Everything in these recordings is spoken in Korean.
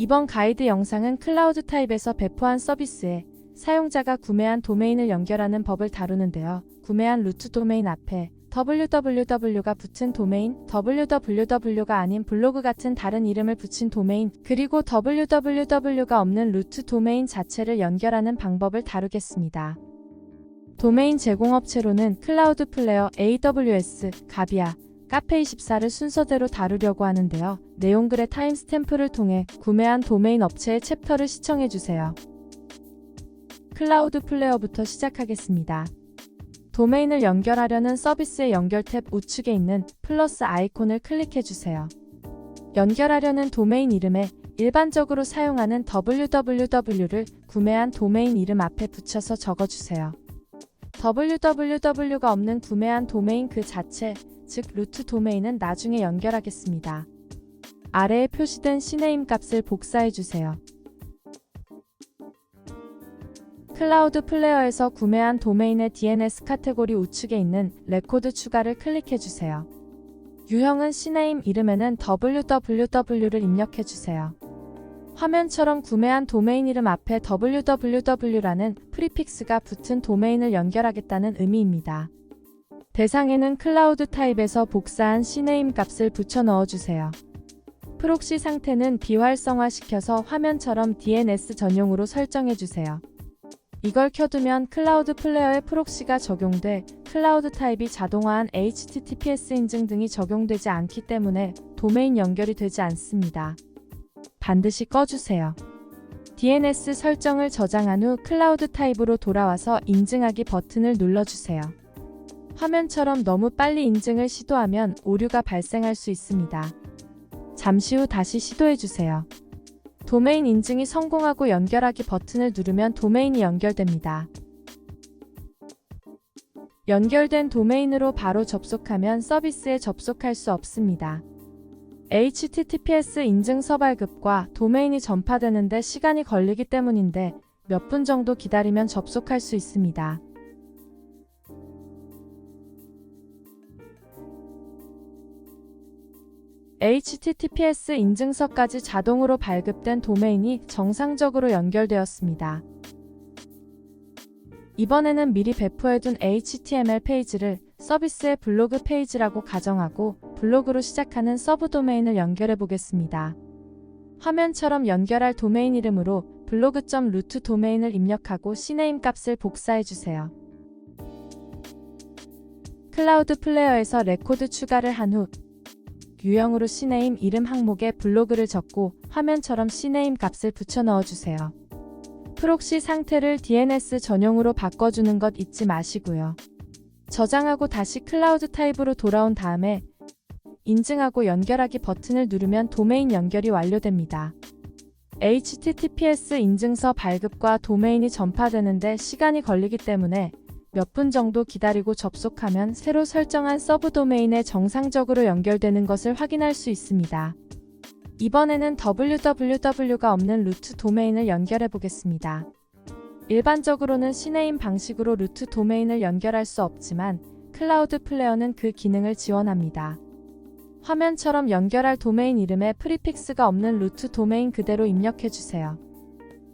이번 가이드 영상은 클라우드 타입에서 배포한 서비스에 사용자가 구매한 도메인을 연결하는 법을 다루는데요. 구매한 루트 도메인 앞에 www가 붙은 도메인, www가 아닌 블로그 같은 다른 이름을 붙인 도메인, 그리고 www가 없는 루트 도메인 자체를 연결하는 방법을 다루겠습니다. 도메인 제공업체로는 클라우드플레어, AWS, 가비아, 카페24를 순서대로 다루려고 하는데요. 내용글의 타임스탬프를 통해 구매한 도메인 업체의 챕터를 시청해주세요. 클라우드 플레어부터 시작하겠습니다. 도메인을 연결하려는 서비스의 연결 탭 우측에 있는 플러스 아이콘을 클릭해주세요. 연결하려는 도메인 이름에 일반적으로 사용하는 www를 구매한 도메인 이름 앞에 붙여서 적어주세요. www가 없는 구매한 도메인 그 자체, 즉 루트 도메인은 나중에 연결하겠습니다. 아래에 표시된 cname 값을 복사해주세요. 클라우드 플레어에서 구매한 도메인의 DNS 카테고리 우측에 있는 레코드 추가를 클릭해주세요. 유형은 cname 이름에는 www를 입력해주세요. 화면처럼 구매한 도메인 이름 앞에 www라는 프리픽스가 붙은 도메인을 연결하겠다는 의미입니다. 대상에는 클라우드 타입에서 복사한 cname 값을 붙여 넣어주세요. 프록시 상태는 비활성화시켜서 화면처럼 DNS 전용으로 설정해주세요. 이걸 켜두면 클라우드 플레어의 프록시가 적용돼 클라우드 타입이 자동화한 HTTPS 인증 등이 적용되지 않기 때문에 도메인 연결이 되지 않습니다. 반드시 꺼주세요. DNS 설정을 저장한 후 클라우드 타입으로 돌아와서 인증하기 버튼을 눌러주세요. 화면처럼 너무 빨리 인증을 시도하면 오류가 발생할 수 있습니다. 잠시 후 다시 시도해주세요. 도메인 인증이 성공하고 연결하기 버튼을 누르면 도메인이 연결됩니다. 연결된 도메인으로 바로 접속하면 서비스에 접속할 수 없습니다. HTTPS 인증서 발급과 도메인이 전파되는데 시간이 걸리기 때문인데 몇 분 정도 기다리면 접속할 수 있습니다. HTTPS 인증서까지 자동으로 발급된 도메인이 정상적으로 연결되었습니다. 이번에는 미리 배포해둔 HTML 페이지를 서비스의 블로그 페이지라고 가정하고 블로그로 시작하는 서브 도메인을 연결해 보겠습니다. 화면처럼 연결할 도메인 이름으로 블로그.루트 도메인을 입력하고 cname 값을 복사해주세요. 클라우드 플레어에서 레코드 추가를 한 후 유형으로 cname 이름 항목에 블로그를 적고 화면처럼 cname 값을 붙여 넣어주세요. 프록시 상태를 DNS 전용으로 바꿔주는 것 잊지 마시고요. 저장하고 다시 클라우드 타입으로 돌아온 다음에 인증하고 연결하기 버튼을 누르면 도메인 연결이 완료됩니다. HTTPS 인증서 발급과 도메인이 전파되는데 시간이 걸리기 때문에 몇 분 정도 기다리고 접속하면 새로 설정한 서브 도메인에 정상적으로 연결되는 것을 확인할 수 있습니다. 이번에는 www가 없는 루트 도메인을 연결해 보겠습니다. 일반적으로는 cname 방식으로 루트 도메인을 연결할 수 없지만 클라우드 플레어는 그 기능을 지원합니다. 화면처럼 연결할 도메인 이름에 프리픽스가 없는 루트 도메인 그대로 입력해주세요.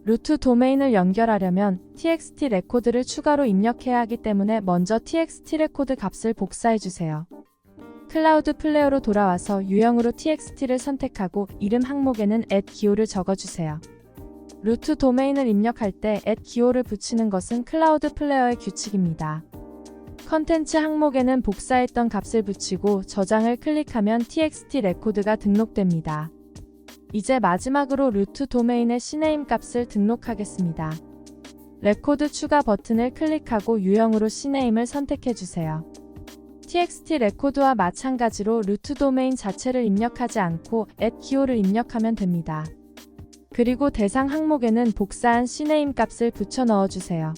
루트 도메인을 연결하려면 txt 레코드를 추가로 입력해야 하기 때문에 먼저 txt 레코드 값을 복사해주세요. 클라우드 플레어로 돌아와서 유형으로 txt를 선택하고 이름 항목에는 @기호를 적어주세요. 루트 도메인을 입력할 때 @기호를 붙이는 것은 클라우드 플레어의 규칙입니다. 컨텐츠 항목에는 복사했던 값을 붙이고 저장을 클릭하면 txt 레코드가 등록됩니다. 이제 마지막으로 루트 도메인의 cname 값을 등록하겠습니다. 레코드 추가 버튼을 클릭하고 유형으로 cname을 선택해주세요. txt 레코드와 마찬가지로 루트 도메인 자체를 입력하지 않고 @기호를 입력하면 됩니다. 그리고 대상 항목에는 복사한 cname 값을 붙여 넣어주세요.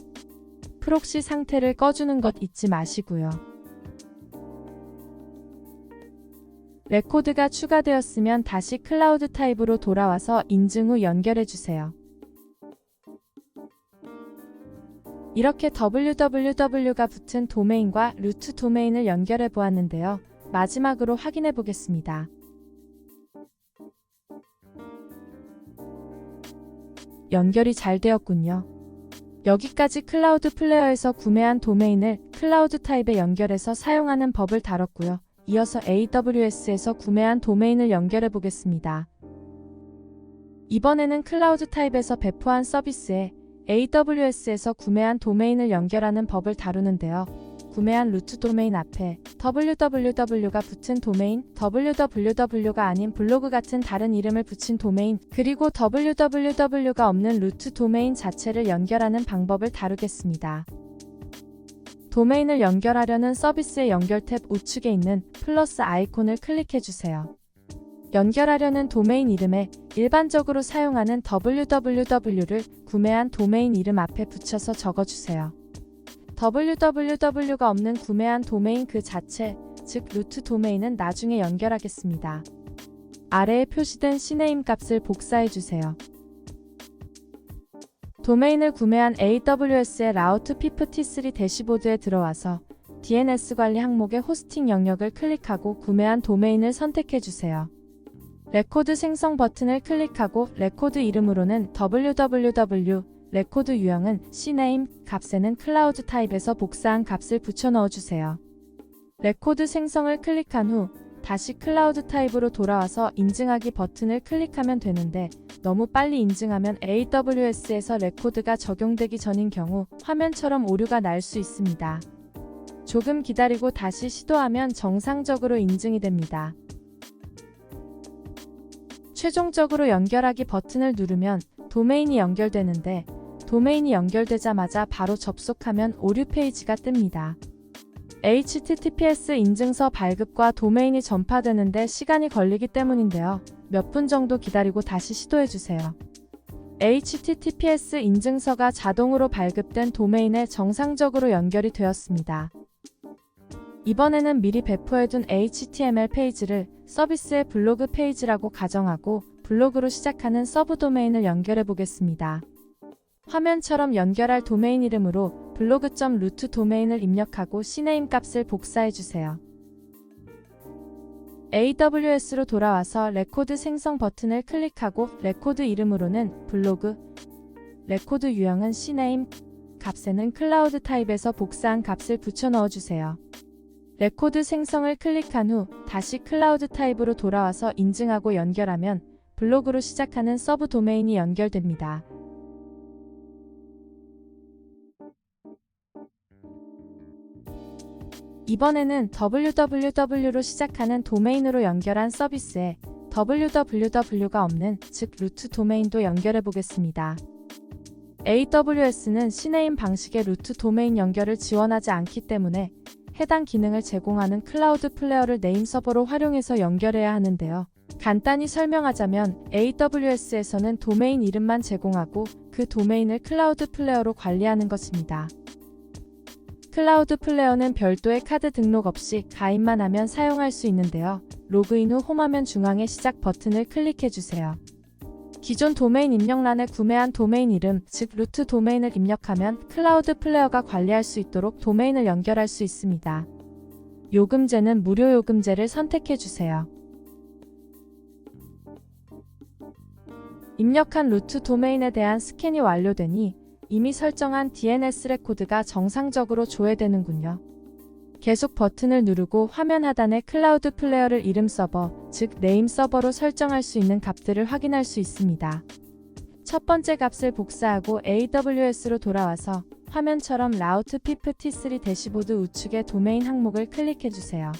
프록시 상태를 꺼주는 것 잊지 마시고요. 레코드가 추가되었으면 다시 클라우드 타입으로 돌아와서 인증 후 연결해주세요. 이렇게 www가 붙은 도메인과 루트 도메인을 연결해 보았는데요. 마지막으로 확인해 보겠습니다. 연결이 잘 되었군요. 여기까지 클라우드 플레어에서 구매한 도메인을 클라우드 타입에 연결해서 사용하는 법을 다뤘고요. 이어서 AWS에서 구매한 도메인을 연결해 보겠습니다. 이번에는 클라우드 타입에서 배포한 서비스에 AWS에서 구매한 도메인을 연결하는 법을 다루는데요. 구매한 루트 도메인 앞에 www가 붙은 도메인, www가 아닌 블로그 같은 다른 이름을 붙인 도메인, 그리고 www가 없는 루트 도메인 자체를 연결하는 방법을 다루겠습니다. 도메인을 연결하려는 서비스의 연결 탭 우측에 있는 플러스 아이콘을 클릭해주세요. 연결하려는 도메인 이름에 일반적으로 사용하는 www를 구매한 도메인 이름 앞에 붙여서 적어주세요. www가 없는 구매한 도메인 그 자체, 즉 루트 도메인은 나중에 연결하겠습니다. 아래에 표시된 cname 값을 복사해주세요. 도메인을 구매한 AWS의 라우트 PPT3 대시보드에 들어와서 DNS 관리 항목의 호스팅 영역을 클릭하고 구매한 도메인을 선택해주세요. 레코드 생성 버튼을 클릭하고 레코드 이름으로는 www, 레코드 유형은 cname, 값에는 클라우드 타입에서 복사한 값을 붙여 넣어주세요. 레코드 생성을 클릭한 후 다시 클라우드 타입으로 돌아와서 인증하기 버튼을 클릭하면 되는데 너무 빨리 인증하면 AWS에서 레코드가 적용되기 전인 경우 화면처럼 오류가 날 수 있습니다. 조금 기다리고 다시 시도하면 정상적으로 인증이 됩니다. 최종적으로 연결하기 버튼을 누르면 도메인이 연결되는데 도메인이 연결되자마자 바로 접속하면 오류 페이지가 뜹니다. HTTPS 인증서 발급과 도메인이 전파되는데 시간이 걸리기 때문인데요. 몇 분 정도 기다리고 다시 시도해주세요. HTTPS 인증서가 자동으로 발급된 도메인에 정상적으로 연결이 되었습니다. 이번에는 미리 배포해둔 HTML 페이지를 서비스의 블로그 페이지라고 가정하고 블로그로 시작하는 서브 도메인을 연결해 보겠습니다. 화면처럼 연결할 도메인 이름으로 블로그.루트 도메인을 입력하고 cname 값을 복사해주세요. AWS로 돌아와서 레코드 생성 버튼을 클릭하고 레코드 이름으로는 블로그, 레코드 유형은 cname, 값에는 클라우드 타입에서 복사한 값을 붙여 넣어주세요. 레코드 생성을 클릭한 후 다시 클라우드 타입으로 돌아와서 인증하고 연결하면 블로그로 시작하는 서브 도메인이 연결됩니다. 이번에는 www로 시작하는 도메인으로 연결한 서비스에 www가 없는, 즉 루트 도메인도 연결해 보겠습니다. AWS는 cname 방식의 루트 도메인 연결을 지원하지 않기 때문에 해당 기능을 제공하는 클라우드 플레어를 네임 서버로 활용해서 연결해야 하는데요. 간단히 설명하자면 AWS에서는 도메인 이름만 제공하고 그 도메인을 클라우드 플레어로 관리하는 것입니다. 클라우드 플레어는 별도의 카드 등록 없이 가입만 하면 사용할 수 있는데요. 로그인 후 홈화면 중앙의 시작 버튼을 클릭해주세요. 기존 도메인 입력란에 구매한 도메인 이름, 즉 루트 도메인을 입력하면 클라우드 플레어가 관리할 수 있도록 도메인을 연결할 수 있습니다. 요금제는 무료 요금제를 선택해주세요. 입력한 루트 도메인에 대한 스캔이 완료되니 이미 설정한 DNS 레코드가 정상적으로 조회되는군요. 계속 버튼을 누르고 화면 하단에 클라우드 플레어를 이름 서버, 즉 네임 서버로 설정할 수 있는 값들을 확인할 수 있습니다. 첫 번째 값을 복사하고 AWS로 돌아와서 화면처럼 라우트 PPT3 대시보드 우측의 도메인 항목을 클릭해주세요.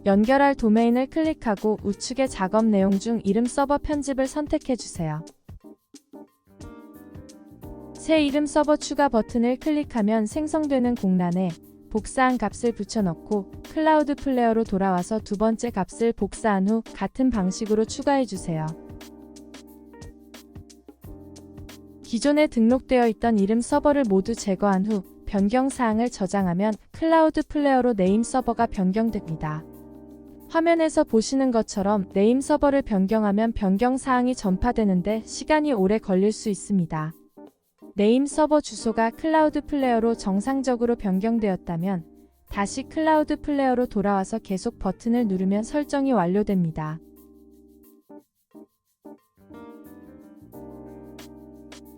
연결할 도메인을 클릭하고 우측의 작업 내용 중 이름 서버 편집을 선택해주세요. 새 이름 서버 추가 버튼을 클릭하면 생성되는 공란에 복사한 값을 붙여넣고 클라우드 플레어로 돌아와서 두 번째 값을 복사한 후 같은 방식으로 추가해주세요. 기존에 등록되어 있던 이름 서버를 모두 제거한 후 변경사항을 저장하면 클라우드 플레어로 네임 서버가 변경됩니다. 화면에서 보시는 것처럼 네임 서버를 변경하면 변경사항이 전파되는데 시간이 오래 걸릴 수 있습니다. 네임 서버 주소가 클라우드 플레어로 정상적으로 변경되었다면 다시 클라우드 플레어로 돌아와서 계속 버튼을 누르면 설정이 완료됩니다.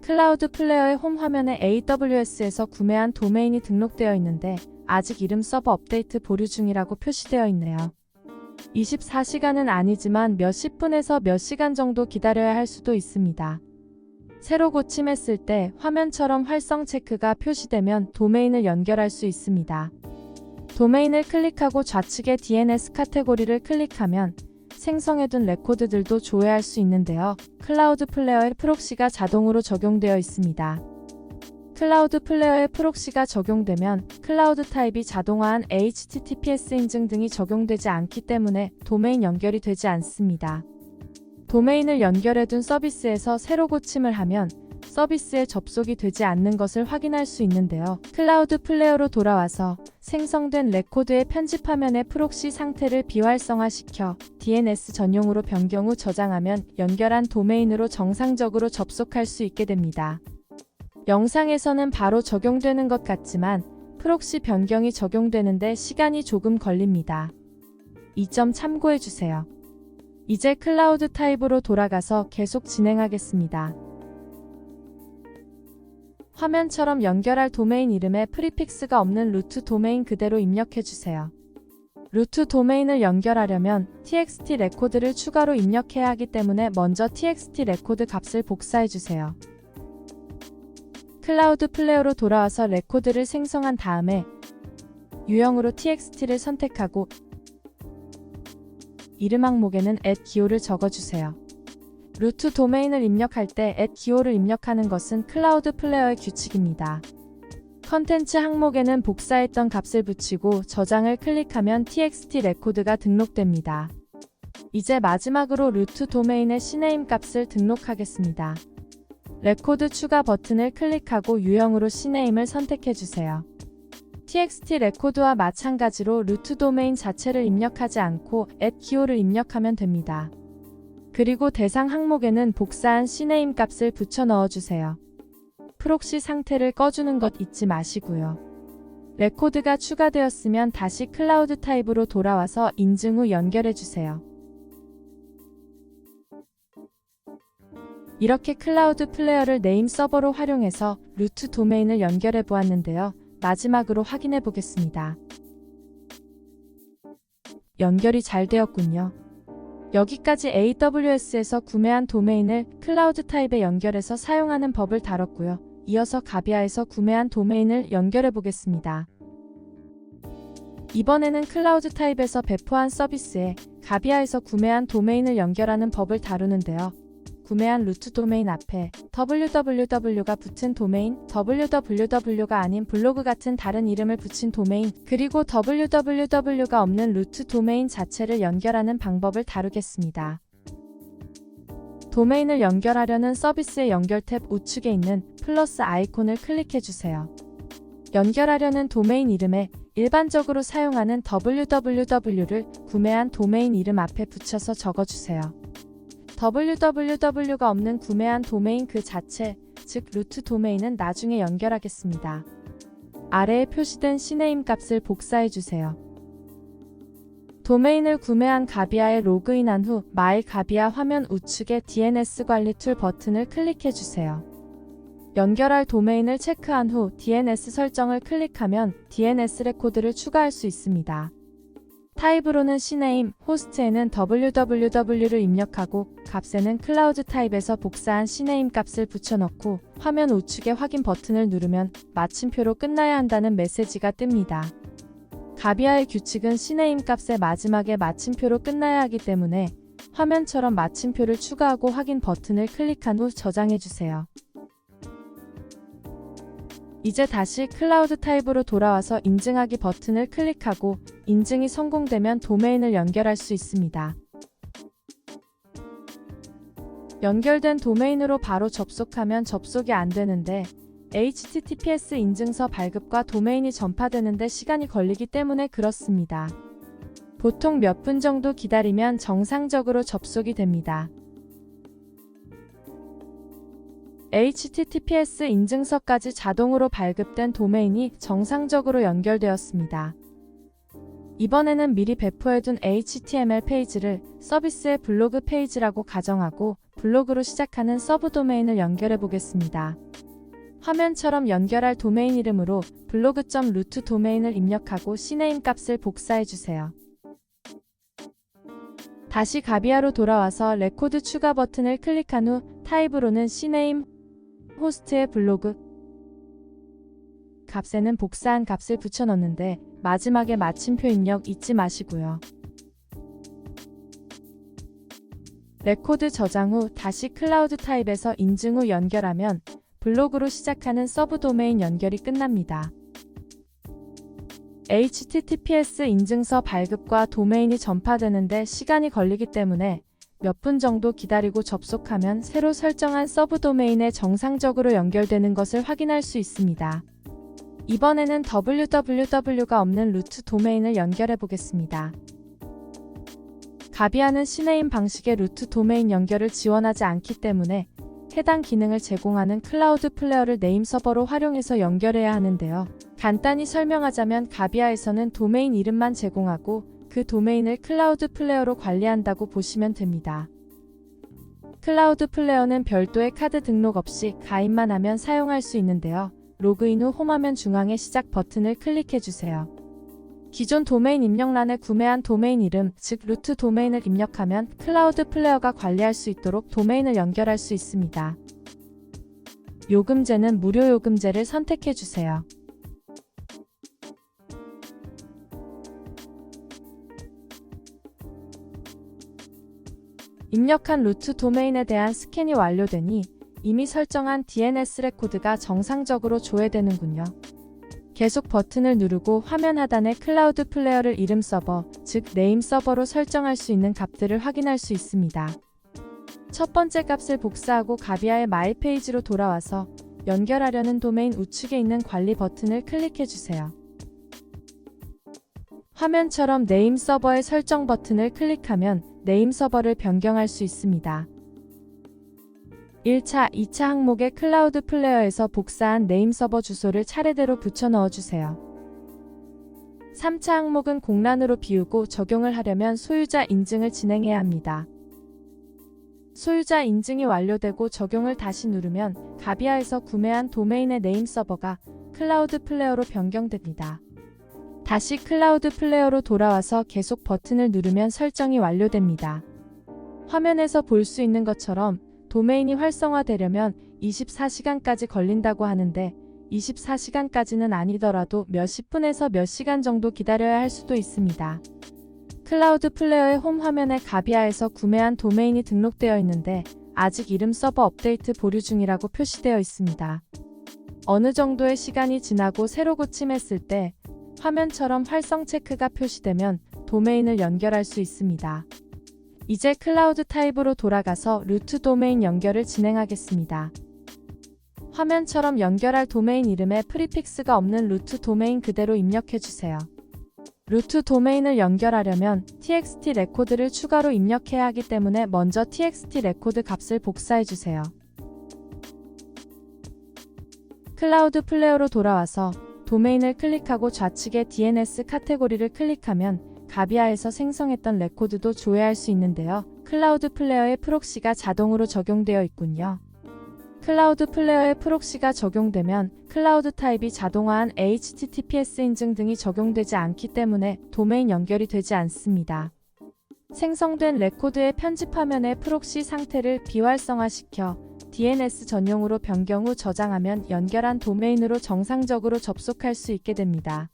클라우드 플레어의 홈 화면에 AWS에서 구매한 도메인이 등록되어 있는데 아직 이름 서버 업데이트 보류 중이라고 표시되어 있네요. 24시간은 아니지만 몇십 분에서 몇 시간 정도 기다려야 할 수도 있습니다. 새로 고침했을 때 화면처럼 활성 체크가 표시되면 도메인을 연결할 수 있습니다. 도메인을 클릭하고 좌측의 DNS 카테고리를 클릭하면 생성해둔 레코드들도 조회할 수 있는데요. 클라우드 플레어에 프록시가 자동으로 적용되어 있습니다. 클라우드 플레어에 프록시가 적용되면 클라우드 타입이 자동화한 HTTPS 인증 등이 적용되지 않기 때문에 도메인 연결이 되지 않습니다. 도메인을 연결해둔 서비스에서 새로 고침을 하면 서비스에 접속이 되지 않는 것을 확인할 수 있는데요. 클라우드 플레어로 돌아와서 생성된 레코드의 편집 화면의 프록시 상태를 비활성화시켜 DNS 전용으로 변경 후 저장하면 연결한 도메인으로 정상적으로 접속할 수 있게 됩니다. 영상에서는 바로 적용되는 것 같지만 프록시 변경이 적용되는데 시간이 조금 걸립니다. 이 점 참고해주세요. 이제 클라우드 타입으로 돌아가서 계속 진행하겠습니다. 화면처럼 연결할 도메인 이름에 프리픽스가 없는 루트 도메인 그대로 입력해주세요. 루트 도메인을 연결하려면 txt 레코드를 추가로 입력해야 하기 때문에 먼저 txt 레코드 값을 복사해주세요. 클라우드 플레어로 돌아와서 레코드를 생성한 다음에 유형으로 txt를 선택하고 이름 항목에는 @기호를 적어주세요. 루트 도메인을 입력할 때 @기호를 입력하는 것은 클라우드 플레어의 규칙입니다. 컨텐츠 항목에는 복사했던 값을 붙이고 저장을 클릭하면 txt 레코드가 등록됩니다. 이제 마지막으로 루트 도메인의 cname 값을 등록하겠습니다. 레코드 추가 버튼을 클릭하고 유형으로 cname을 선택해주세요. txt 레코드와 마찬가지로 루트 도메인 자체를 입력하지 않고 @기호를 입력하면 됩니다. 그리고 대상 항목에는 복사한 cname 값을 붙여 넣어주세요. 프록시 상태를 꺼주는 것 잊지 마시고요. 레코드가 추가되었으면 다시 클라우드 타입으로 돌아와서 인증 후 연결해주세요. 이렇게 클라우드 플레어를 네임 서버로 활용해서 루트 도메인을 연결해 보았는데요. 마지막으로 확인해 보겠습니다. 연결이 잘 되었군요. 여기까지 AWS에서 구매한 도메인을 클라우드 타입에 연결해서 사용하는 법을 다뤘고요. 이어서 가비아에서 구매한 도메인을 연결해 보겠습니다. 이번에는 클라우드 타입에서 배포한 서비스에 가비아에서 구매한 도메인을 연결하는 법을 다루는데요. 구매한 루트 도메인 앞에 www가 붙은 도메인, www가 아닌 블로그 같은 다른 이름을 붙인 도메인, 그리고 www가 없는 루트 도메인 자체를 연결하는 방법을 다루겠습니다. 도메인을 연결하려는 서비스의 연결 탭 우측에 있는 플러스 아이콘을 클릭해주세요. 연결하려는 도메인 이름에 일반적으로 사용하는 www를 구매한 도메인 이름 앞에 붙여서 적어주세요. www가 없는 구매한 도메인 그 자체, 즉 루트 도메인은 나중에 연결하겠습니다. 아래에 표시된 cname 값을 복사해주세요. 도메인을 구매한 가비아에 로그인한 후 마이 가비아 화면 우측에 DNS 관리 툴 버튼을 클릭해주세요. 연결할 도메인을 체크한 후 DNS 설정을 클릭하면 DNS 레코드를 추가할 수 있습니다. 타입으로는 cname, 호스트에는 www를 입력하고 값에는 클라우드 타입에서 복사한 cname 값을 붙여넣고 화면 우측의 확인 버튼을 누르면 마침표로 끝나야 한다는 메시지가 뜹니다. 가비아의 규칙은 cname 값의 마지막에 마침표로 끝나야 하기 때문에 화면처럼 마침표를 추가하고 확인 버튼을 클릭한 후 저장해주세요. 이제 다시 클라우드 타입으로 돌아와서 인증하기 버튼을 클릭하고 인증이 성공되면 도메인을 연결할 수 있습니다. 연결된 도메인으로 바로 접속하면 접속이 안 되는데 HTTPS 인증서 발급과 도메인이 전파되는데 시간이 걸리기 때문에 그렇습니다. 보통 몇 분 정도 기다리면 정상적으로 접속이 됩니다. HTTPS 인증서까지 자동으로 발급된 도메인이 정상적으로 연결되었습니다. 이번에는 미리 배포해둔 HTML 페이지를 서비스의 블로그 페이지라고 가정하고 블로그로 시작하는 서브 도메인을 연결해 보겠습니다. 화면처럼 연결할 도메인 이름으로 블로그.루트 도메인을 입력하고 cname 값을 복사해 주세요. 다시 가비아로 돌아와서 레코드 추가 버튼을 클릭한 후 타입으로는 cname, 호스트의 블로그 값에는 복사한 값을 붙여 넣는데 마지막에 마침표 입력 잊지 마시고요. 레코드 저장 후 다시 클라우드 타입에서 인증 후 연결하면 블로그로 시작하는 서브 도메인 연결이 끝납니다. HTTPS 인증서 발급과 도메인이 전파되는데 시간이 걸리기 때문에 몇 분 정도 기다리고 접속하면 새로 설정한 서브 도메인에 정상적으로 연결되는 것을 확인할 수 있습니다. 이번에는 www가 없는 루트 도메인을 연결해 보겠습니다. 가비아는 cname 방식의 루트 도메인 연결을 지원하지 않기 때문에 해당 기능을 제공하는 클라우드 플레이어를 네임 서버로 활용해서 연결해야 하는데요. 간단히 설명하자면 가비아에서는 도메인 이름만 제공하고 그 도메인을 클라우드 플레이어로 관리한다고 보시면 됩니다. 클라우드 플레이어는 별도의 카드 등록 없이 가입만 하면 사용할 수 있는데요. 로그인 후 홈화면 중앙의 시작 버튼을 클릭해주세요. 기존 도메인 입력란에 구매한 도메인 이름, 즉 루트 도메인을 입력하면 클라우드 플레이어가 관리할 수 있도록 도메인을 연결할 수 있습니다. 요금제는 무료 요금제를 선택해주세요. 입력한 루트 도메인에 대한 스캔이 완료되니 이미 설정한 DNS 레코드가 정상적으로 조회되는군요. 계속 버튼을 누르고 화면 하단에 클라우드 플레이어를 이름 서버, 즉 네임 서버로 설정할 수 있는 값들을 확인할 수 있습니다. 첫 번째 값을 복사하고 가비아의 마이 페이지로 돌아와서 연결하려는 도메인 우측에 있는 관리 버튼을 클릭해주세요. 화면처럼 네임 서버의 설정 버튼을 클릭하면 네임 서버를 변경할 수 있습니다. 1차, 2차 항목의 클라우드 플레이어에서 복사한 네임 서버 주소를 차례대로 붙여 넣어주세요. 3차 항목은 공란으로 비우고 적용을 하려면 소유자 인증을 진행해야 합니다. 소유자 인증이 완료되고 적용을 다시 누르면 가비아에서 구매한 도메인의 네임 서버가 클라우드 플레이어로 변경됩니다. 다시 클라우드 플레이어로 돌아와서 계속 버튼을 누르면 설정이 완료됩니다. 화면에서 볼 수 있는 것처럼 도메인이 활성화되려면 24시간까지 걸린다고 하는데 24시간까지는 아니더라도 몇십 분에서 몇 시간 정도 기다려야 할 수도 있습니다. 클라우드 플레이어의 홈 화면에 가비아에서 구매한 도메인이 등록되어 있는데 아직 이름 서버 업데이트 보류 중이라고 표시되어 있습니다. 어느 정도의 시간이 지나고 새로 고침했을 때 화면처럼 활성 체크가 표시되면 도메인을 연결할 수 있습니다. 이제 클라우드 타입으로 돌아가서 루트 도메인 연결을 진행하겠습니다. 화면처럼 연결할 도메인 이름에 프리픽스가 없는 루트 도메인 그대로 입력해주세요. 루트 도메인을 연결하려면 txt 레코드를 추가로 입력해야 하기 때문에 먼저 txt 레코드 값을 복사해주세요. 클라우드 플레이어로 돌아와서 도메인을 클릭하고 좌측의 DNS 카테고리를 클릭하면 가비아에서 생성했던 레코드도 조회할 수 있는데요. 클라우드 플레이어의 프록시가 자동으로 적용되어 있군요. 클라우드 플레이어의 프록시가 적용되면 클라우드 타입이 자동화한 HTTPS 인증 등이 적용되지 않기 때문에 도메인 연결이 되지 않습니다. 생성된 레코드의 편집 화면의 프록시 상태를 비활성화시켜 DNS 전용으로 변경 후 저장하면 연결한 도메인으로 정상적으로 접속할 수 있게 됩니다.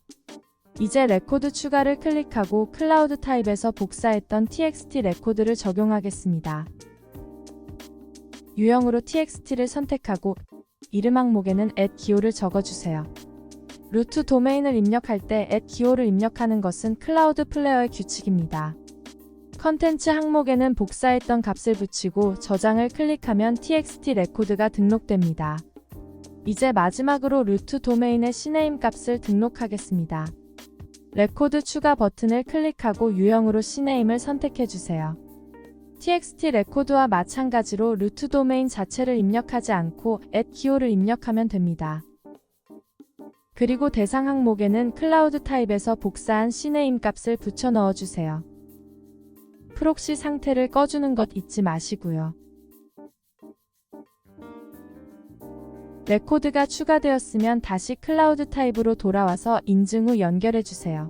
이제 레코드 추가를 클릭하고 클라우드 타입에서 복사했던 txt 레코드를 적용하겠습니다. 유형으로 txt를 선택하고 이름 항목에는 @기호를 적어주세요. 루트 도메인을 입력할 때 @기호를 입력하는 것은 클라우드 플레이어의 규칙입니다. 컨텐츠 항목에는 복사했던 값을 붙이고 저장을 클릭하면 txt 레코드가 등록됩니다. 이제 마지막으로 루트 도메인의 cname 값을 등록하겠습니다. 레코드 추가 버튼을 클릭하고 유형으로 cname을 선택해주세요. txt 레코드와 마찬가지로 루트 도메인 자체를 입력하지 않고 @기호를 입력하면 됩니다. 그리고 대상 항목에는 클라우드 타입에서 복사한 cname 값을 붙여 넣어주세요. 프록시 상태를 꺼주는 것 잊지 마시고요. 레코드가 추가되었으면 다시 클라우드 타입으로 돌아와서 인증 후 연결해주세요.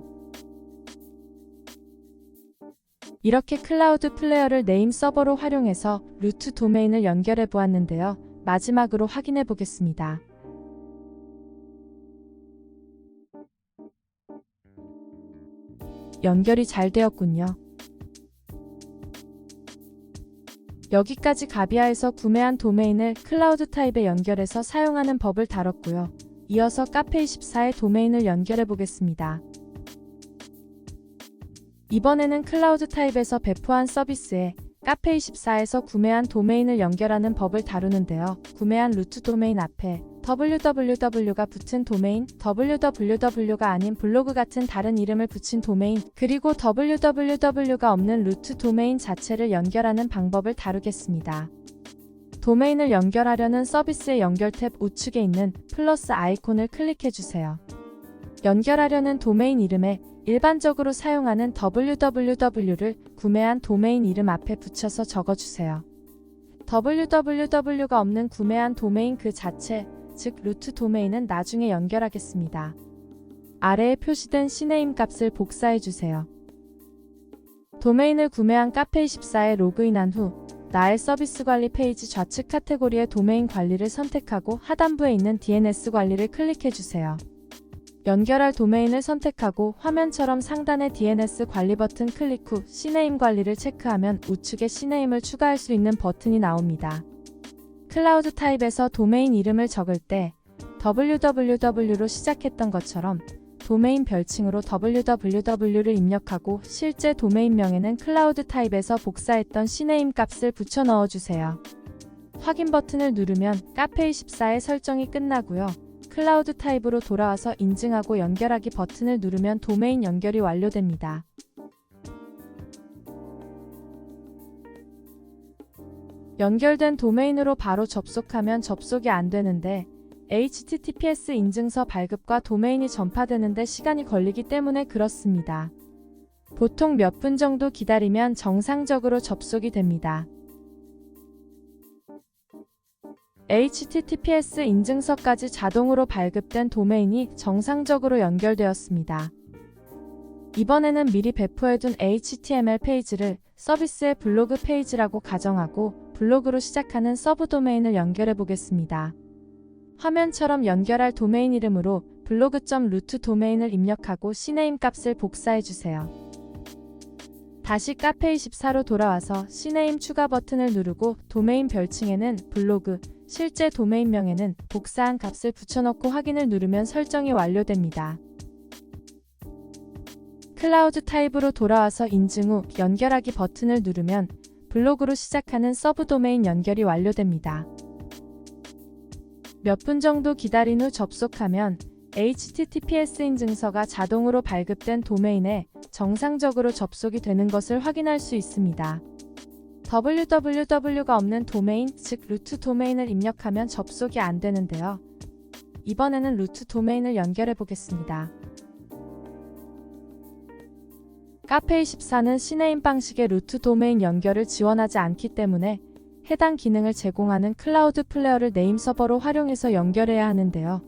이렇게 클라우드 플레이어를 네임 서버로 활용해서 루트 도메인을 연결해 보았는데요. 마지막으로 확인해 보겠습니다. 연결이 잘 되었군요. 여기까지 가비아에서 구매한 도메인을 클라우드 타입에 연결해서 사용하는 법을 다뤘고요. 이어서 카페24의 도메인을 연결해 보겠습니다. 이번에는 클라우드 타입에서 배포한 서비스에 카페24에서 구매한 도메인을 연결하는 법을 다루는데요. 구매한 루트 도메인 앞에 www가 붙은 도메인, www가 아닌 블로그 같은 다른 이름을 붙인 도메인, 그리고 www가 없는 루트 도메인 자체를 연결하는 방법을 다루겠습니다. 도메인을 연결하려는 서비스의 연결 탭 우측에 있는 플러스 아이콘을 클릭해주세요. 연결하려는 도메인 이름에 일반적으로 사용하는 www를 구매한 도메인 이름 앞에 붙여서 적어주세요. www가 없는 구매한 도메인 그 자체, 즉 루트 도메인은 나중에 연결하겠습니다. 아래에 표시된 cname 값을 복사해주세요. 도메인을 구매한 카페24에 로그인한 후 나의 서비스 관리 페이지 좌측 카테고리의 도메인 관리를 선택하고 하단부에 있는 DNS 관리를 클릭해주세요. 연결할 도메인을 선택하고 화면처럼 상단의 DNS 관리 버튼 클릭 후 cname 관리를 체크하면 우측에 cname을 추가할 수 있는 버튼이 나옵니다. 클라우드 타입에서 도메인 이름을 적을 때 www로 시작했던 것처럼 도메인 별칭으로 www를 입력하고 실제 도메인명에는 클라우드 타입에서 복사했던 cname 값을 붙여 넣어주세요. 확인 버튼을 누르면 카페24의 설정이 끝나고요. 클라우드 타입으로 돌아와서 인증하고 연결하기 버튼을 누르면 도메인 연결이 완료됩니다. 연결된 도메인으로 바로 접속하면 접속이 안 되는데 HTTPS 인증서 발급과 도메인이 전파되는데 시간이 걸리기 때문에 그렇습니다. 보통 몇 분 정도 기다리면 정상적으로 접속이 됩니다. HTTPS 인증서까지 자동으로 발급된 도메인이 정상적으로 연결되었습니다. 이번에는 미리 배포해둔 HTML 페이지를 서비스의 블로그 페이지라고 가정하고 블로그로 시작하는 서브 도메인을 연결해 보겠습니다. 화면처럼 연결할 도메인 이름으로 블로그.루트 도메인을 입력하고 cname 값을 복사해 주세요. 다시 카페24로 돌아와서 cname 추가 버튼을 누르고 도메인 별칭에는 블로그, 실제 도메인명에는 복사한 값을 붙여넣고 확인을 누르면 설정이 완료됩니다. 클라우드 타입으로 돌아와서 인증 후 연결하기 버튼을 누르면 블로그로 시작하는 서브 도메인 연결이 완료됩니다. 몇 분 정도 기다린 후 접속하면 HTTPS 인증서가 자동으로 발급된 도메인에 정상적으로 접속이 되는 것을 확인할 수 있습니다. www가 없는 도메인, 즉 루트 도메인을 입력하면 접속이 안 되는데요. 이번에는 루트 도메인을 연결해 보겠습니다. 카페24는 cname 방식의 루트 도메인 연결을 지원하지 않기 때문에 해당 기능을 제공하는 클라우드 플레이어를 네임 서버로 활용해서 연결해야 하는데요.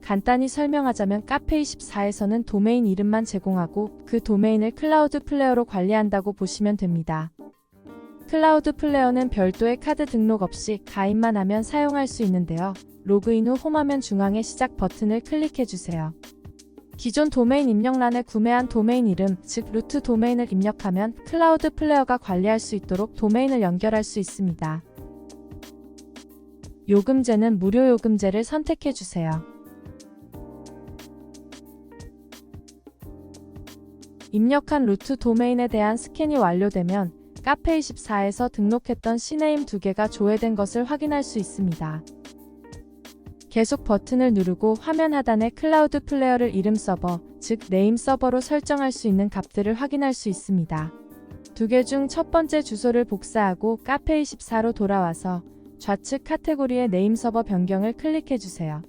간단히 설명하자면 카페24에서는 도메인 이름만 제공하고 그 도메인을 클라우드 플레이어로 관리한다고 보시면 됩니다. 클라우드 플레이어는 별도의 카드 등록 없이 가입만 하면 사용할 수 있는데요. 로그인 후 홈화면 중앙의 시작 버튼을 클릭해주세요. 기존 도메인 입력란에 구매한 도메인 이름, 즉 루트 도메인을 입력하면 클라우드 플레이어가 관리할 수 있도록 도메인을 연결할 수 있습니다. 요금제는 무료 요금제를 선택해주세요. 입력한 루트 도메인에 대한 스캔이 완료되면 카페24에서 등록했던 cname 2개가 조회된 것을 확인할 수 있습니다. 계속 버튼을 누르고 화면 하단에 클라우드 플레이어를 이름 서버, 즉 네임 서버로 설정할 수 있는 값들을 확인할 수 있습니다. 2개 중 첫 번째 주소를 복사하고 카페24로 돌아와서 좌측 카테고리의 네임 서버 변경을 클릭해주세요.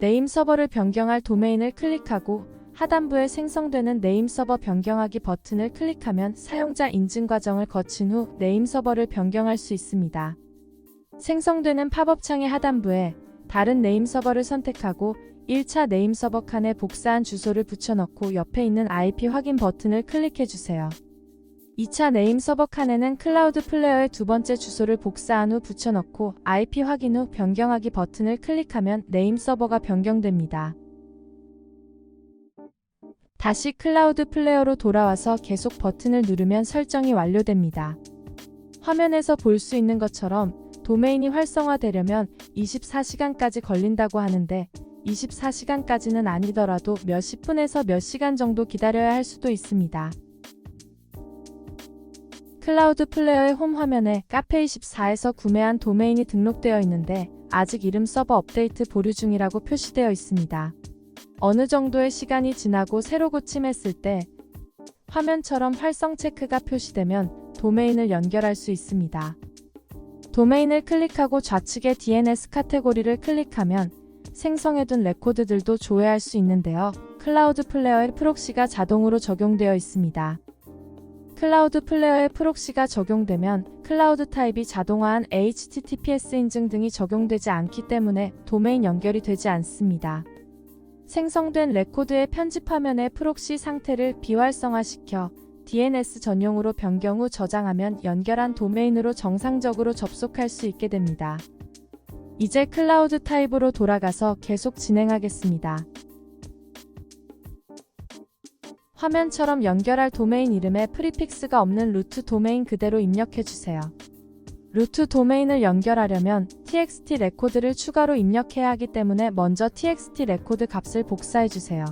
네임 서버를 변경할 도메인을 클릭하고 하단부에 생성되는 네임 서버 변경하기 버튼을 클릭하면 사용자 인증 과정을 거친 후 네임 서버를 변경할 수 있습니다. 생성되는 팝업 창의 하단부에 다른 네임 서버를 선택하고 1차 네임 서버 칸에 복사한 주소를 붙여넣고 옆에 있는 IP 확인 버튼을 클릭해주세요. 2차 네임 서버 칸에는 클라우드 플레이어의 두 번째 주소를 복사한 후 붙여넣고 IP 확인 후 변경하기 버튼을 클릭하면 네임 서버가 변경됩니다. 다시 클라우드 플레이어로 돌아와서 계속 버튼을 누르면 설정이 완료됩니다. 화면에서 볼 수 있는 것처럼 도메인이 활성화되려면 24시간까지 걸린다고 하는데 24시간까지는 아니더라도 몇십 분에서 몇 시간 정도 기다려야 할 수도 있습니다. 클라우드 플레이어의 홈 화면에 카페24에서 구매한 도메인이 등록되어 있는데 아직 이름 서버 업데이트 보류 중이라고 표시되어 있습니다. 어느 정도의 시간이 지나고 새로 고침했을 때 화면처럼 활성 체크가 표시되면 도메인을 연결할 수 있습니다. 도메인을 클릭하고 좌측의 DNS 카테고리를 클릭하면 생성해둔 레코드들도 조회할 수 있는데요. 클라우드 플레이어의 프록시가 자동으로 적용되어 있습니다. 클라우드 플레이어의 프록시가 적용되면 클라우드 타입이 자동화한 HTTPS 인증 등이 적용되지 않기 때문에 도메인 연결이 되지 않습니다. 생성된 레코드의 편집 화면의 프록시 상태를 비활성화시켜 DNS 전용으로 변경 후 저장하면 연결한 도메인으로 정상적으로 접속할 수 있게 됩니다. 이제 클라우드 타입으로 돌아가서 계속 진행하겠습니다. 화면처럼 연결할 도메인 이름에 프리픽스가 없는 루트 도메인 그대로 입력해주세요. 루트 도메인을 연결하려면 txt 레코드를 추가로 입력해야 하기 때문에 먼저 txt 레코드 값을 복사해주세요.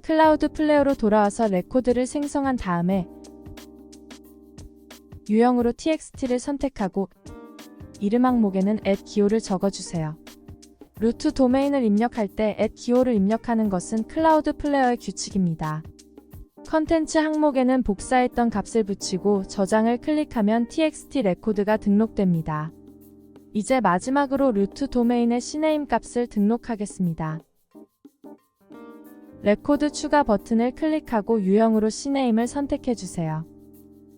클라우드 플레이어로 돌아와서 레코드를 생성한 다음에 유형으로 txt를 선택하고 이름 항목에는 @기호를 적어주세요. 루트 도메인을 입력할 때 @기호를 입력하는 것은 클라우드 플레이어의 규칙입니다. 컨텐츠 항목에는 복사했던 값을 붙이고 저장을 클릭하면 txt 레코드가 등록됩니다. 이제 마지막으로 루트 도메인의 cname 값을 등록하겠습니다. 레코드 추가 버튼을 클릭하고 유형으로 cname을 선택해주세요.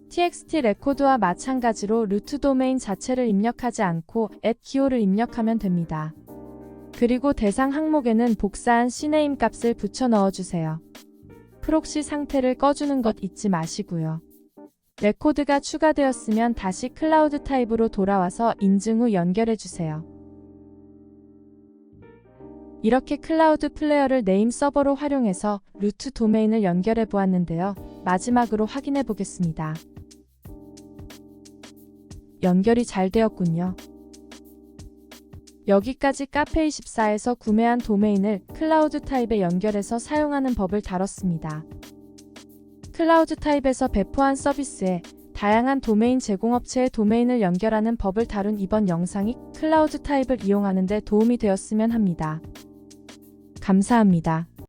txt 레코드와 마찬가지로 루트 도메인 자체를 입력하지 않고 @기호를 입력하면 됩니다. 그리고 대상 항목에는 복사한 cname 값을 붙여 넣어주세요. 프록시 상태를 꺼주는 것 잊지 마시고요. 레코드가 추가되었으면 다시 클라우드 타입으로 돌아와서 인증 후 연결해주세요. 이렇게 클라우드 플레이어를 네임 서버로 활용해서 루트 도메인을 연결해 보았는데요. 마지막으로 확인해 보겠습니다. 연결이 잘 되었군요. 여기까지 카페24에서 구매한 도메인을 클라우드 타입에 연결해서 사용하는 법을 다뤘습니다. 클라우드 타입에서 배포한 서비스에 다양한 도메인 제공업체의 도메인을 연결하는 법을 다룬 이번 영상이 클라우드 타입을 이용하는 데 도움이 되었으면 합니다. 감사합니다.